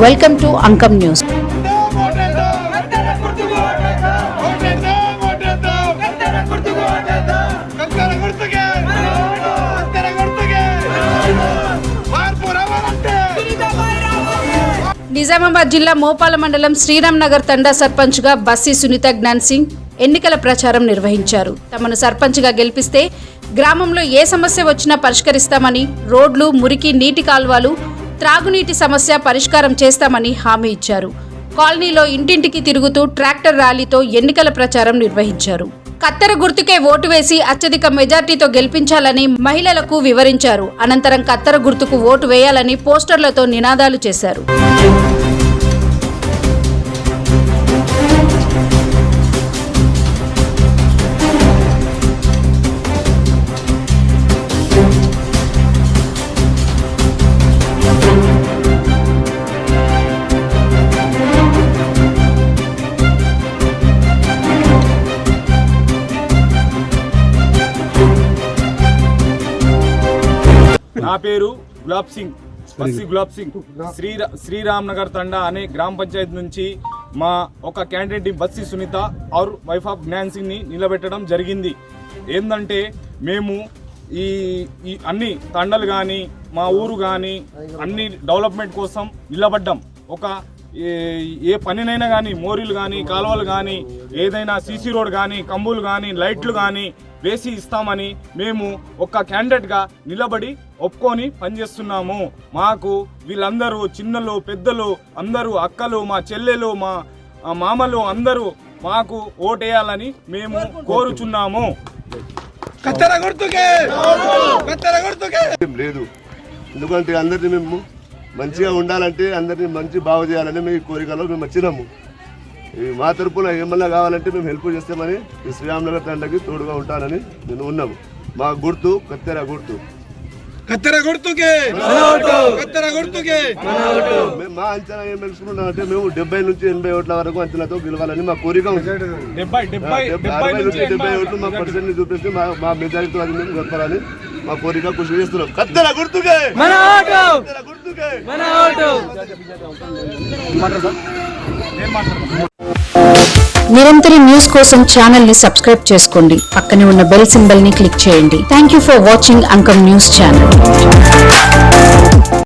Welcome to Ankam News. Nizamabad జిల్లా మోపాల మండలం శ్రీరామ్ నగర్ తండా సర్పంచ్గా బస్సి సునీత జ్ఞాన్ సింగ్ ఎన్నికల ప్రచారం నిర్వహించారు. తమను సర్పంచ్గా గెలిపిస్తే గ్రామంలో ఏ సమస్య వచ్చినా పరిష్కరిస్తామని, రోడ్లు, మురికి, నీటి కాల్వలు, త్రాగునీటి సమస్య పరిష్కారం చేస్తామని హామీ ఇచ్చారు. కాలనీలో ఇంటింటికి తిరుగుతూ ట్రాక్టర్ ర్యాలీతో ఎన్నికల ప్రచారం నిర్వహించారు. కత్తెర గుర్తుకే ఓటు వేసి అత్యధిక మెజార్టీతో గెలిపించాలని మహిళలకు వివరించారు. అనంతరం కత్తెర గుర్తుకు ఓటు వేయాలని పోస్టర్లతో నినాదాలు చేశారు. నా పేరు గులాబ్ సింగ్, బస్సి గులాబ్ సింగ్. శ్రీరామ్ నగర్ తండా అనే గ్రామ పంచాయతీ నుంచి మా ఒక candidate Bassi Sunita R wife of Gyan Singh ని నిలబెట్టడం జరిగింది. ఏంటంటే మేము ఈ అన్ని తండలు కానీ మా ఊరు కానీ అన్ని డెవలప్మెంట్ కోసం నిలబడ్డాం. ఒక ఏ పనినైనా కానీ మోరీలు కానీ కాలువలు కానీ ఏదైనా సీసీ రోడ్ కానీ కంబులు కానీ లైట్లు కానీ వేసి ఇస్తామని మేము ఒక క్యాండిడేట్గా నిలబడి ఒప్పుకొని పనిచేస్తున్నాము. మాకు వీళ్ళందరూ చిన్నలు పెద్దలు అందరూ అక్కలు, మా చెల్లెలు, మా మామలు అందరూ మాకు ఓటేయాలని మేము కోరుచున్నాము. లేదు, ఎందుకంటే అందరినీ మేము మంచిగా ఉండాలంటే అందరినీ మంచి బాగు చేయాలని మీ కోరికలో మేము వచ్చినాము. మా తరపున ఏమన్నా కావాలంటే మేము హెల్ప్ చేస్తామని ఈ శ్రీరామ్ నగర్ తండకి తోడుగా ఉంటానని నేను ఉన్నాము. మా గుర్తు కత్తెర గుర్తు. మా అంచనా ఏం తెలుసుకున్నామంటే మేము 70 నుంచి 80 ఓట్ల వరకు అంచనాతో గెలవాలని మా కోరిక ఉంది. 60 నుంచి 70 ఓట్లు మా పర్సెంట్ చూపిస్తే మా మెజారిటీతో అది మేము గెలపాలని మా కోరిక కృషి చేస్తున్నాం. కత్తెర గుర్తుకే నిరంతర న్యూస్ కోసం ఛానల్ ని సబ్స్క్రైబ్ చేసుకోండి. పక్కనే ఉన్న బెల్ సింబల్ ని క్లిక్ చేయండి. Thank you for watching Ankam news channel.